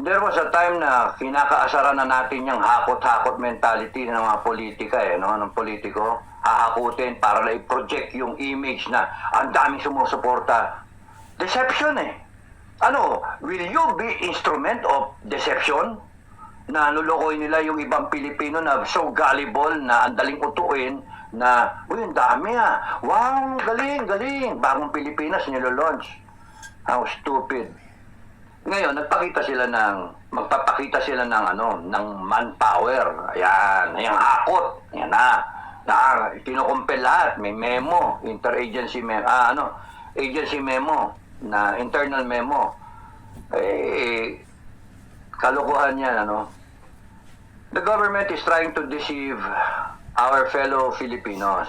there was a time na kinakaasaran na natin yung hakot-hakot mentality ng mga politika no? Ng politiko. Hahakutin para na i-project yung image na ang daming sumusuporta. Deception Ano, will you be instrument of deception? Na nulokoy nila yung ibang Pilipino na so gullible na ang daling utuin na, uy, ang dami wow, galing, galing. Bagong Pilipinas nilo-launch. How stupid. Ngayon, magpapakita sila ng manpower. Ayan, yung hakot. Ayan kinukumpel lahat. May memo, interagency memo, agency memo, na internal memo. Kalokohan yan, The government is trying to deceive our fellow Filipinos.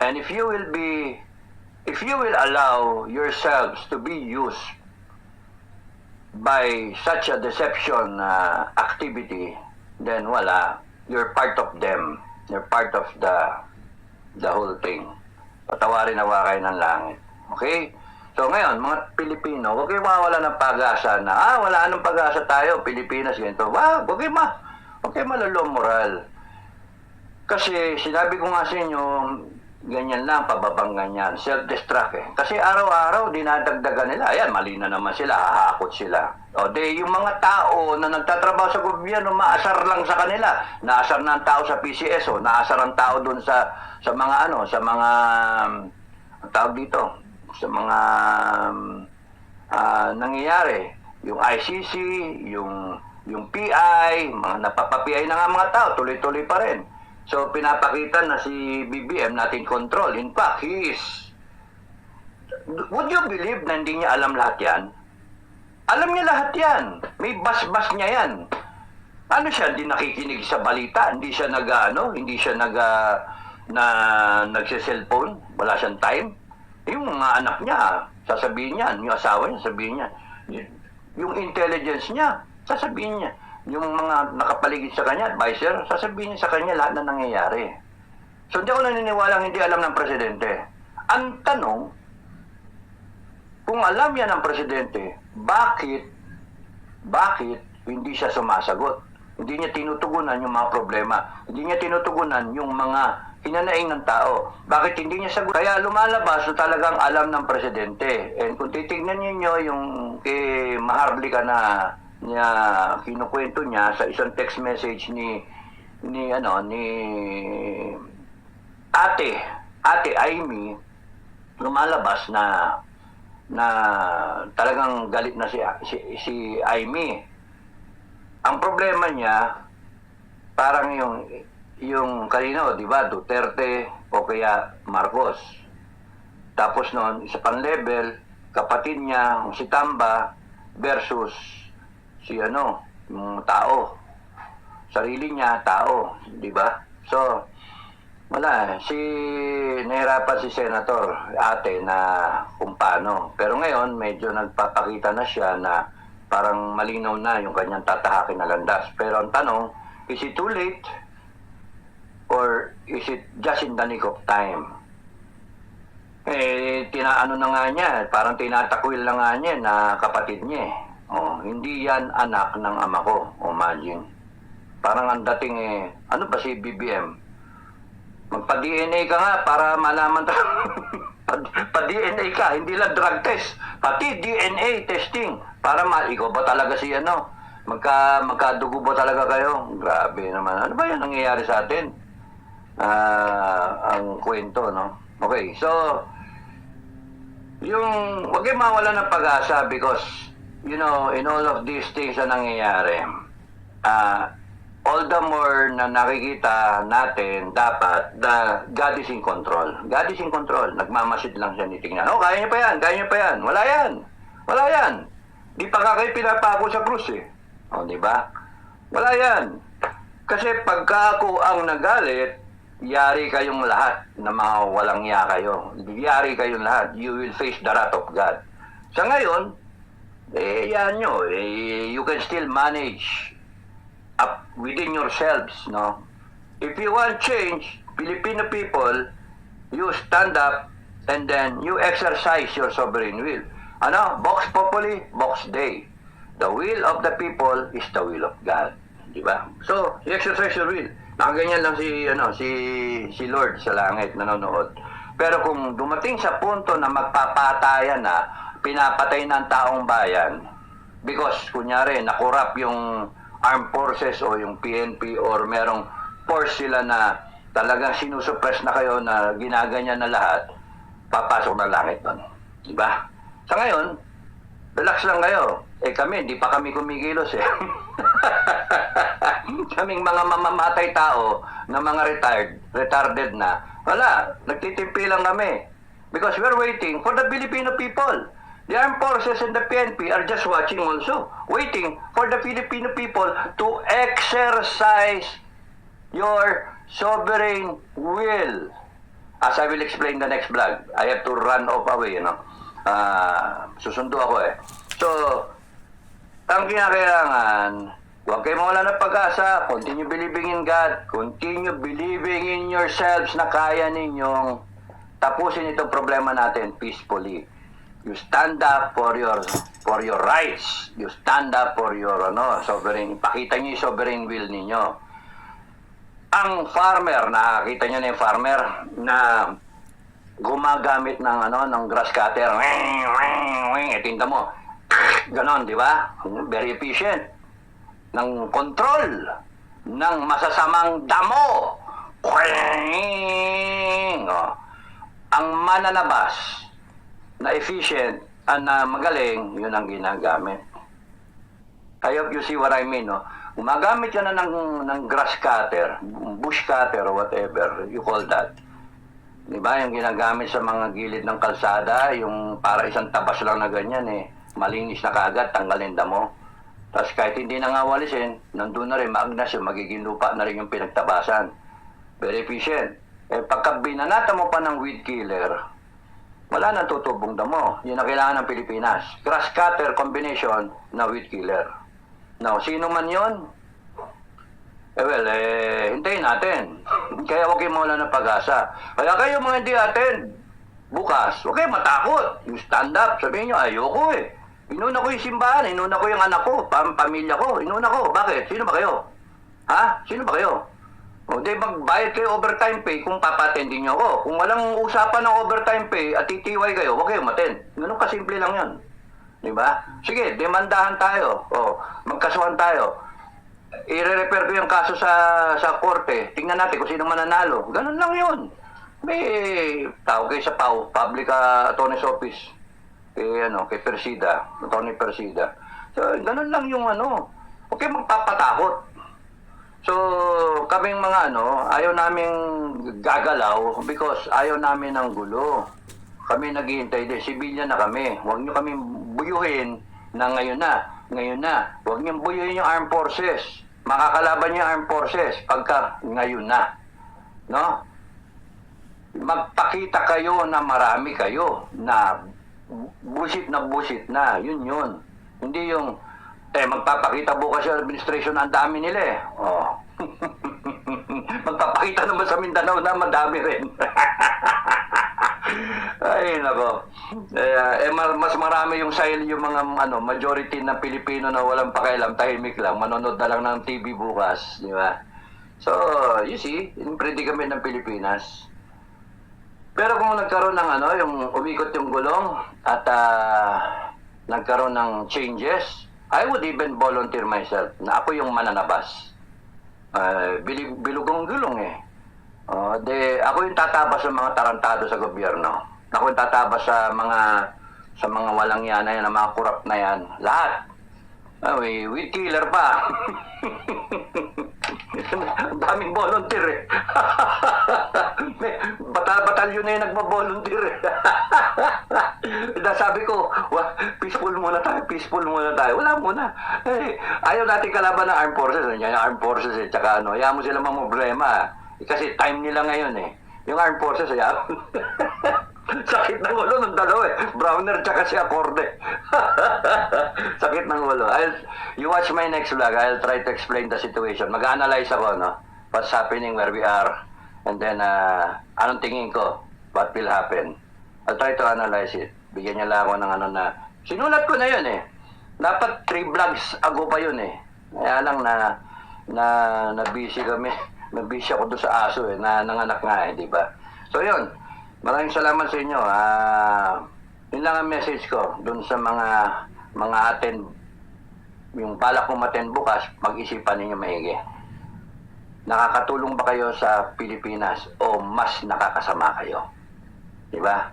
And if you will allow yourselves to be used by such a deception activity, then you're part of them. You're part of the whole thing. Patawarin na kayo ng langit. Okay? So ngayon, mga Pilipino, huwag kayo mawala ng pag-asa na, wala nang pag-asa tayo, Pilipinas, ganito. Huwag kayo malulong moral. Kasi sinabi ko nga sa inyo, ganyan lang, pababang ganyan, self-destruct Kasi araw-araw, dinadagdagan nila. Ayan, mali na naman sila, hahakot sila. Yung mga tao na nagtatrabaho sa gobyerno, maasar lang sa kanila. Naasar na ang tao sa PCS, naasar ang tao dun sa mga tawag dito, sa mga nangyayari. Yung ICC, yung PI, mga napapa-PI na nga mga tao, tuloy-tuloy pa rin. So, pinapakita na si BBM natin control. In fact, would you believe na hindi niya alam lahat yan? Alam niya lahat yan. May bas-bas niya yan. Ano siya, hindi nakikinig sa balita, hindi siya nagse-cellphone, wala siyang time. Yung mga anak niya, sasabihin niya, yung asawa niya, sasabihin niya. Yung intelligence niya, sasabihin niya. Yung mga nakapaligid sa kanya, advisor, sasabihin niya sa kanya lahat na nangyayari. So, hindi ako naniniwalang hindi alam ng presidente. Ang tanong, kung alam yan ng presidente, bakit hindi siya sumasagot? Hindi niya tinutugunan yung mga problema. Hindi niya tinutugunan yung mga hinanaing ng tao. Bakit hindi niya sagot? Kaya lumalabas na talagang alam ng presidente. And kung titignan niyo yung kay Maharlika na niya kinukwento niya sa isang text message ni Ate Amy, lumalabas na talagang galit na si Amy. Ang problema niya parang yung kanina, di ba, Duterte o kaya Marcos. Tapos noon, isa pang level, kapatid niya, si Tamba versus si yung tao. Sarili niya, tao, di ba? So, nahirapan si Senator Ate na kung paano. Pero ngayon, medyo nagpapakita na siya na parang malinaw na yung kanyang tatahakin na landas. Pero ang tanong, is it too late? Or is it just in the nick of time? Tinaano na nga niya, parang tinatakwil na nga niya na kapatid niya. Hindi yan anak ng ama ko. Imagine. Parang ang dating ano ba si BBM? Magpa-DNA ka nga para malaman pa-DNA ka, hindi lang drug test. Pati DNA testing para ikaw ba talaga si magkadugo ba talaga kayo? Grabe naman. Ano ba yan nangyayari sa atin? Ang kwento, no? Okay, so wag kayo mawala ng pag-asa because in all of these things na nangyayari, all the more na nakikita natin dapat God is in control. God is in control. Nagmamasid lang siya nitingnan. Kaya niya pa yan, kaya niya pa yan. Wala yan. Di pa nga kayo pinapako sa krus di ba? Wala yan. Kasi pagka ako ang nagalit, yari kayong lahat na mga walang ya kayo. Yari kayong lahat. You will face the wrath of God. Sa ngayon, yan nyo. You can still manage up within yourselves, no? If you want change, Filipino people, you stand up and then you exercise your sovereign will. Vox populi, vox Dei. The will of the people is the will of God. Di ba? So, you exercise your will. Nakaganyan lang si Lord sa langit nanonood. Pero kung dumating sa punto na magpapatayan na, pinapatay ng taong bayan, because kunyari nakurap yung armed forces o yung PNP or merong force sila na talagang sinusuppress na kayo na ginaganyan na lahat, papasok na langit doon. Di ba? Sa ngayon, relax lang kayo. Kami, hindi pa kami kumikilos eh. Kaming mga mamamatay tao na mga retarded na, wala, nagtitimpi lang kami. Because we're waiting for the Filipino people. The armed forces and the PNP are just watching also, waiting for the Filipino people to exercise your sovereign will. As I will explain the next vlog, I have to run off away, susundo ako eh. So, ang kinakailangan, huwag kayo mawala ng pag-asa, continue believing in God, continue believing in yourselves na kaya ninyong tapusin itong problema natin peacefully. You stand up for your rights. You stand up for your sovereign. Ipakita niyo yung sovereign will ninyo. Ang farmer, nakakita niyo na yung farmer na gumagamit ng grass cutter. Tinda mo. Ganon, di ba? Very efficient. Ng control ng masasamang damo. Ang mananabas na efficient na magaling, yun ang ginagamit. I hope you see what I mean, no? Gumagamit ka na ng grass cutter, bush cutter, or whatever you call that. Di ba? Yung ginagamit sa mga gilid ng kalsada, yung para isang tabas lang na ganyan eh. Malinis na kaagad, tanggalin damo. Tapos kahit hindi na nga walisin, nandun na rin, maagnas yung magiging lupa na rin yung pinagtabasan. Very efficient. Pagka binanata mo pa ng weed killer, wala nang tutubong damo. Yun ang kailangan ng Pilipinas. Grass cutter combination na weed killer. Now, sino man yun? Hintayin natin. Kaya huwag kayo mawala ng pag-asa. Kaya kayo mga hindi atin, bukas, huwag kayo matakot. You stand up, sabihin nyo, ayoko eh. Inuna ko yung simbahan, inuna ko yung anak ko, pamilya ko, inuna ko. Bakit? Sino ba kayo? Ha? Sino ba kayo? O di magbayad kayo overtime pay kung papatendin nyo ako. Kung walang usapan ng overtime pay at titiway kayo, huwag kayo matin. Ganun kasimple lang yun. Diba? Sige, demandahan tayo. O, magkasuhan tayo. I-refer ko yung kaso sa korte. Tingnan natin kung sino mananalo. Ganun lang yun. May tawag kayo sa PAO, Public Attorney's Office. Kay Persida, Attorney Persida. So, ganun lang yung okay, magpapatakot. So, kaming mga ayaw naming gagalaw because ayaw namin ng gulo. Kami naghihintay din, civilian na kami. Huwag nyo kami buyuhin na ngayon na. Ngayon na. Huwag nyo buyuhin yung armed forces. Makakalaban yung armed forces pagka ngayon na. No? Magpakita kayo na marami kayo na busit na, yun. Hindi yung, magpapakita bukas yung administration na ang dami nila eh. Oh. Magpapakita naman sa Mindanao na madami rin. Ay, nako. Mas marami yung mga majority ng Pilipino na walang pakialam, tahimik lang, manonood na lang ng TV bukas, di ba? So, you see, yung predicament ng Pilipinas. Pero kung nagkaroon ng yung umikot yung gulong at nagkaroon ng changes, I would even volunteer myself na ako yung mananabas. Bilugong gulong eh. Ako yung tatabas sa mga tarantado sa gobyerno. Ako yung tatabas sa mga walang yan na yan, mga korap na yan. Lahat. Weed killer pa. Ang daming volunteer eh. Batalyon na yung nagpa-volunteer eh. Sabi ko, peaceful muna tayo. Wala muna. Ayaw natin kalaban ng armed forces. Yung armed forces eh. Tsaka hayaan mo sila mga problema. Kasi time nila ngayon eh. Yung armed forces, sakit ng ulo ng dalawa eh. Browner tsaka si Acorde. Sakit ng ulo. You watch my next vlog. I'll try to explain the situation. Mag-analyze ako, what's happening where we are. And then, anong tingin ko? What will happen? I'll try to analyze it. Bigyan niya lang ako ng na... Sinulat ko na yun eh. Dapat 3 vlogs ago pa yun eh. Kaya lang na busy kami. Na busy ako doon sa aso eh, na nanganak nga eh, di ba? So yun, maraming salamat sa inyo. Yun lang ang message ko doon sa mga attend, yung balak kong attend bukas, mag-isipan ninyo maigi. Nakakatulong ba kayo sa Pilipinas o mas nakakasama kayo? Di ba?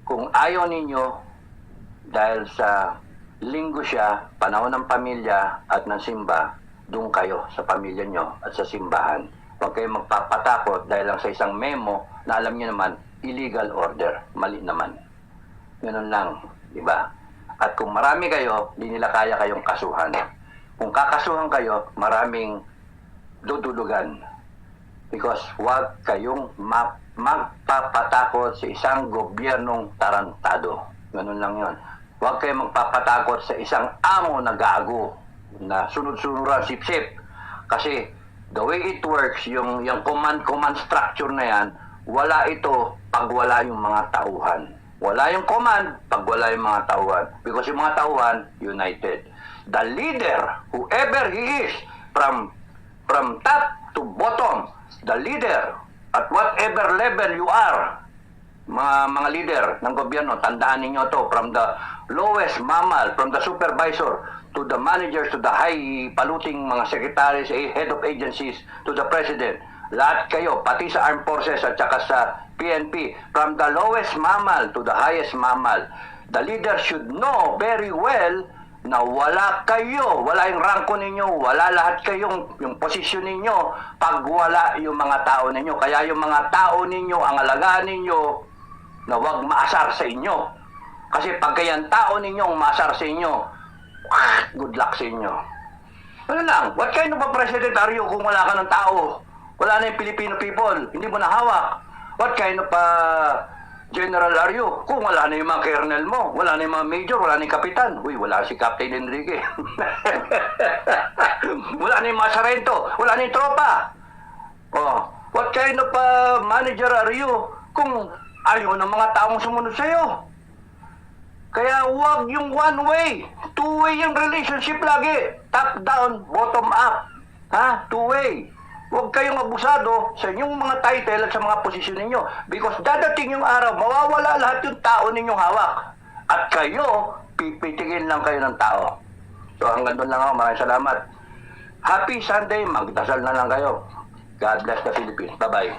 Kung ayaw ninyo, dahil sa linggo siya, panahon ng pamilya at ng simba, doon kayo sa pamilya nyo at sa simbahan. Huwag kayo magpapatakot dahil lang sa isang memo na alam nyo naman, illegal order. Mali naman. Ganun lang. Di ba? At kung marami kayo, di nila kaya kayong kasuhan. Kung kakasuhan kayo, maraming dudulugan. Because huwag kayong magpapatakot sa isang gobyernong tarantado. Ganun lang yon. Huwag kayong magpapatakot sa isang amo na gago na sunod-sunuran sip-sip. Kasi the way it works, yung command structure na yan, wala ito pag wala yung mga tauhan. Wala yung command pag wala yung mga tauhan. Because yung mga tauhan, united. The leader, whoever he is, from top to bottom, the leader, at whatever level you are, mga leader ng gobyerno, tandaan ninyo to, from the lowest mammal, from the supervisor, to the managers, to the high paluting mga secretaries, head of agencies, to the president. Lahat kayo, pati sa armed forces at saka sa PNP, from the lowest mammal to the highest mammal, the leader should know very well na wala kayo, wala yung rangko ninyo, wala lahat kayong yung posisyon ninyo pag wala yung mga tao ninyo. Kaya yung mga tao ninyo, ang alagaan ninyo, na huwag maasar sa inyo. Kasi pag kayang tao ninyo ang maasar sa inyo, good luck sa inyo. Ano lang, what kind of a president are you kung wala ka ng tao? Wala na yung Filipino people, hindi mo na hawak. What kind of a general are you kung wala na yung mga colonel mo, wala na yung mga major, wala na yung kapitan? Uy, wala si Captain Enrique. Wala na yung mga sarento, wala na yung tropa. Oh, what kind of a manager are you kung ayaw ng mga taong sumunod sa'yo? Kaya huwag yung one way. Two way yung relationship lagi. Top down, bottom up. Ha? Two way. Huwag kayong abusado sa inyong mga title at sa mga posisyon ninyo. Because dadating yung araw, mawawala lahat yung tao ninyong hawak. At kayo, pipitigin lang kayo ng tao. So hanggang doon lang ako. Maraming salamat. Happy Sunday. Magdasal na lang kayo. God bless the Philippines. Bye-bye.